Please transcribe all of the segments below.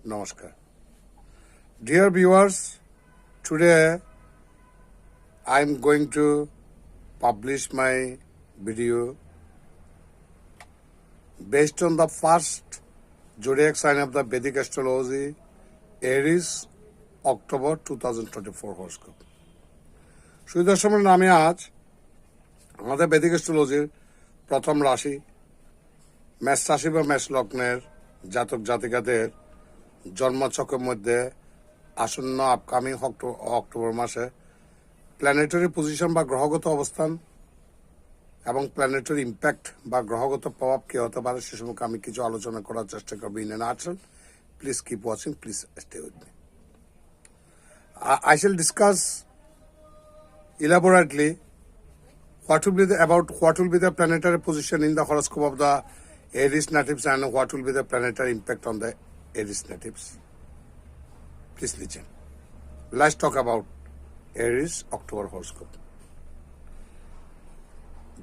Namaskar. Dear viewers, today I am going to publish my video based on the first zodiac sign of the Vedic astrology, Aries, October 2024 horoscope. সুদর্শনের নামে আজ আমাদের বেদিক অ্যাস্ট্রোলজির প্রথম রাশি মেষ রাশি বা মেষ লগ্নের জাতক জাতিকাদের জন্মছকের মধ্যে আসন্ন আপকামিং অক্টোবর মাসে প্ল্যানেটারি পজিশন বা গ্রহগত অবস্থান এবং প্ল্যানেটারি ইম্প্যাক্ট বা গ্রহগত প্রভাব কি হতে পারে সে সম্পর্কে আমি কিছু আলোচনা করার চেষ্টা করবো in a nutshell. Please keep watching, please stay with me. I shall discuss elaborately what will be the planetary position in the horoscope of the Aries natives and what will be the planetary impact on the Aries natives. Please listen. Let's talk about Aries October horoscope.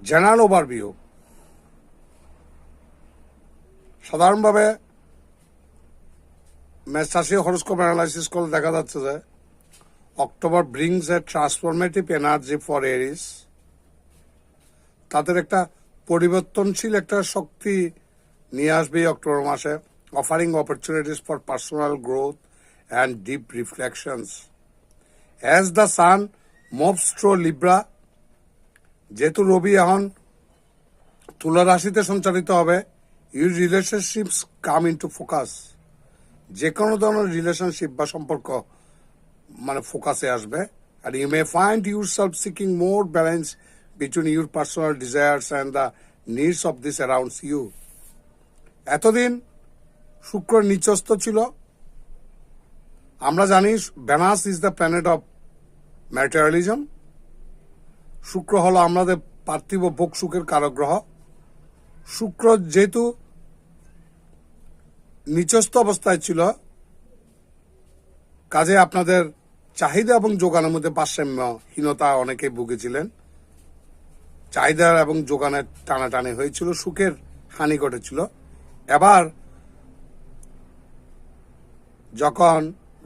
General overview. সাধারণভাবে মেষ রাশি horoscope analysis করলে দেখা যাচ্ছে যে October brings a transformative energy for Aries. তাদের একটা পরিবর্তনশীল একটা শক্তি নিয়ে আসবে অক্টোবর মাসে, offering opportunities for personal growth and deep reflections. As the sun moves through Libra, যেহেতু রবি এখন তুলা রাশিতে সঞ্চালিত হবে, your relationships come into focus. যে কোনো ধরনের রিলেশনশিপ বা সম্পর্ক মানে ফোকাসে আসবে. আর you may find yourself seeking more balance between your personal desires and the needs of this around you. এতদিন শুক্র নিচস্থ ছিল. আমরা জানি Venus is the planet of materialism. শুক্র হলো আমাদের পার্থিব ভোগ সুখের কারক গ্রহ. শুক্র যেহেতু নিচস্থ অবস্থায় ছিল, কাজে আপনাদের চাহিদা এবং যোগানের মধ্যে ভারসাম্যহীনতা অনেকেই ভুগেছিলেন. চাহিদা এবং যোগানের টানাটানি হয়েছিল, সুখের হানি ঘটেছিল. এবার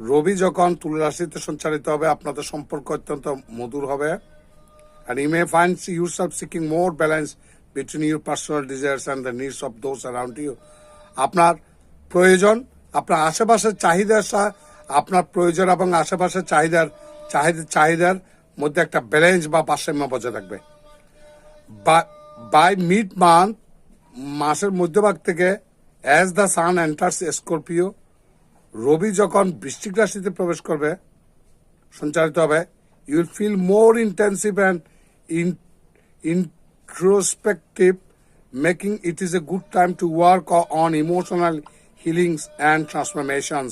রবি যখন তুলা রাশিতে সঞ্চালিত হবে, আপনাদের সম্পর্ক অত্যন্ত মধুর হবে. And you may find yourself seeking more balance between your personal desires and the needs of those around you. আপনার প্রয়োজন, আপনার আশেপাশের আপনার প্রয়োজন এবং আশেপাশের চাহিদার মধ্যে একটা ব্যালেন্স বা ভারসাম্য বজায় থাকবে. বাই মিড মাসের মধ্যভাগ থেকে as the sun enters Scorpio, রবি যখন বৃশ্চিক রাশিতে প্রবেশ করবে, সঞ্চালিত হবে, you will feel more intensive and introspective, making it is a good time to work on emotional healings and transformations.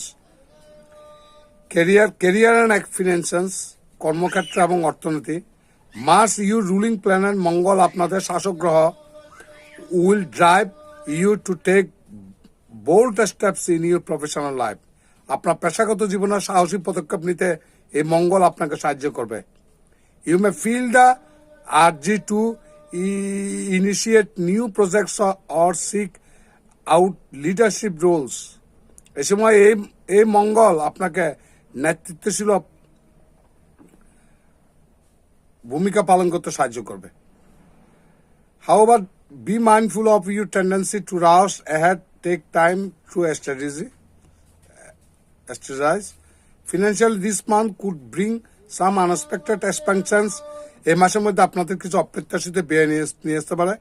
Career and finances, কর্মক্ষেত্র এবং অর্থনীতি. মার্স ইউ রুলিং প্ল্যানেট মঙ্গল আপনাদের শাসক গ্রহ, will drive you to take bold steps in your professional life. আপনার পেশাগত জীবনে সাহসী পদক্ষেপ নিতে এই মঙ্গল আপনাকে সাহায্য করবে. You may feel the urge to initiate new projects or seek out leadership roles. এই সময় এই মঙ্গল আপনাকে নেতৃত্বশীল ভূমিকা পালন করতে সাহায্য করবে. However, be mindful of your tendency to rush ahead. Take time to strategize. Financially, this month could bring some unexpected expansions. এই মাসের মধ্যে আপনাদের কিছু অপ্রত্যাশিত ব্যয় নিয়ে আসতে পারে.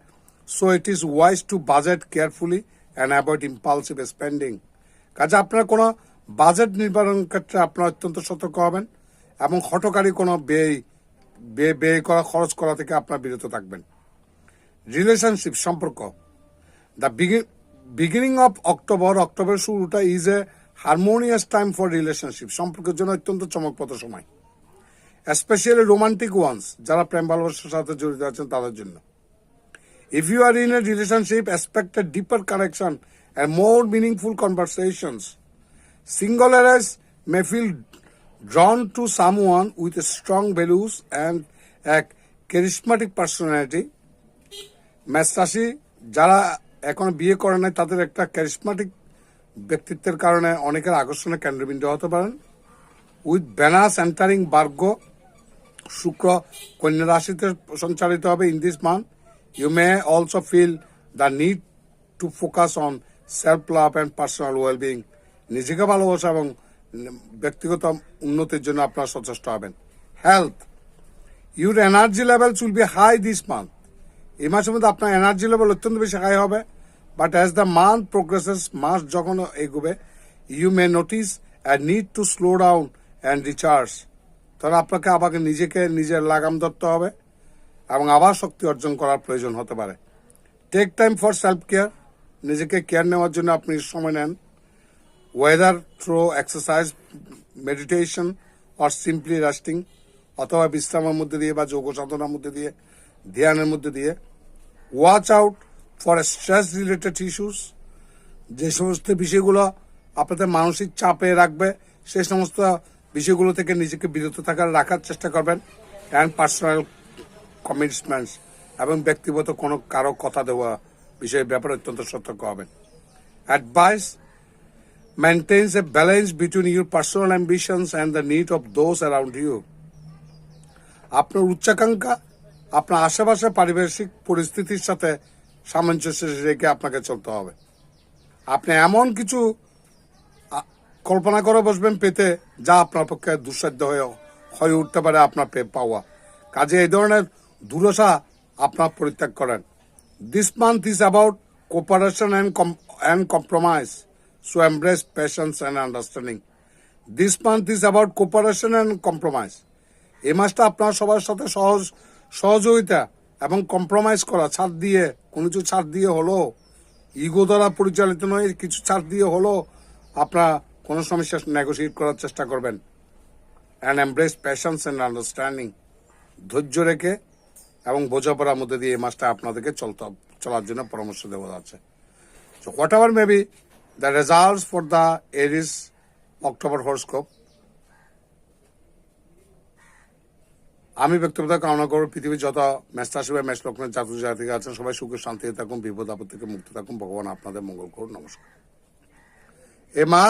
So it is wise to budget carefully and avoid impulsive spending. কাজে আপনার কোনো বাজেট নির্ধারণের ক্ষেত্রে আপনারা অত্যন্ত সতর্ক হবেন এবং হঠকারী কোনো খরচ করা থেকে আপনারা বিরত থাকবেন. রিলেশনশিপ সম্পর্ক. দ্য বিগিনিং অফ অক্টোবর শুরুটা is a harmonious time for relationship. সম্পর্কের জন্য অত্যন্ত চমকপ্রদ সময়, স্পেশালি রোমান্টিক ওয়ান্স, যারা প্রেম ভালোবাসার সাথে জড়িত আছেন তাদের জন্য. If you are in a relationship, expect a deeper connection and more meaningful conversations. Single areas may feel drawn to someone with strong values and a charismatic personality. মেষ রাশি যারা এখনো বিয়ে করে নাই, তাদের একটা ক্যারিসমাটিক ব্যক্তিত্বের কারণে অনেকের আকর্ষণের কেন্দ্রবিন্দু হতে পারেন। উইথ ভেনাস এন্টারিং ভার্গ, শুক্র কন্যা রাশিতে সঞ্চালিত হবে in this month. You may also feel the need to focus on self love and personal wellbeing. নিজেকে ভালোবাসা এবং ব্যক্তিগত উন্নতির জন্য আপনারা সচেষ্ট হবেন। Health, your energy levels will be high this month. এই মাসের মধ্যে আপনার এনার্জি লেভেল অত্যন্ত বেশি হাই হবে। But as the month progresses, মাস যখন এগোবে, you may notice and need to slow down and recharge. তাহলে আপনাকে আবার নিজের লাগাম ধরতে হবে এবং আবার শক্তি অর্জন করার প্রয়োজন হতে পারে। Take time for self care, নিজেকে কেয়ার নেওয়ার জন্য আপনি সময় নেন। Whether through exercise, meditation or simply resting, অথবা বিশ্রামের মধ্যে দিয়ে বা যোগ সাধনার মধ্যে দিয়ে, ধ্যানের মধ্যে দিয়ে। Watch out for stress related issues, যে সমস্ত বিষয়গুলো আপনাদের মানসিক চাপে রাখবে সেই সমস্ত বিষয়গুলো থেকে নিজেকে বিরত রাখার চেষ্টা করবেন। অ্যান্ড পার্সোনাল কমিটমেন্টস, এবং ব্যক্তিগত কোনো কারো কথা দেওয়া বিষয়ের ব্যাপারে অত্যন্ত সতর্ক হবেন। Advice, maintains a balance between your personal ambitions and the need of those around you. আপনার উচ্চাকাঙ্ক্ষা আপনার আশেপাশে পারিপার্শ্বিক পরিস্থিতির সাথে সামঞ্জস্য রেখে আপনাকে চলতে হবে। আপনি এমন কিছু কল্পনা করে বসবেন পেতে যা আপনার পক্ষে দুঃসাধ্য হয়ে উঠতে পারে আপনার পাওয়া। কাজে এই ধরনের দুরাশা আপনার পরিত্যাগ করেন। This month is about cooperation and compromise, so embrace patience and understanding. This month is about cooperation and compromise. এই মাসটা আপনার সবার সাথে সহযোগিতা এবং কম্প্রোমাইজ করা, ছাড় দিয়ে, কোনো কিছু ছাড় দিয়ে হলো, ইগো দ্বারা পরিচালিত নয়, কিছু ছাড় দিয়ে হলো আপনার কোনো সমস্যা নেগোসিয়েট করার চেষ্টা করবেন। And embrace passions and understanding, ধৈর্য রেখে এবং বোঝাপড়ার মধ্যে দিয়ে এই মাসটা আপনাদেরকে চলার জন্য পরামর্শ দেওয়া যাচ্ছে। So whatever may be the results for the Aries October horoscope, আমি ব্যক্তিগত কামনা করব পৃথিবীর যত মেষ রাশি বা মেষ লগ্নের জাতক জাতিকা আছেন সবাই সুখে শান্তিতে থাকুন, বিপদ আপদ থেকে মুক্ত থাকুন। ভগবান আপনাদের মঙ্গল করুন। নমস্কার। এ মা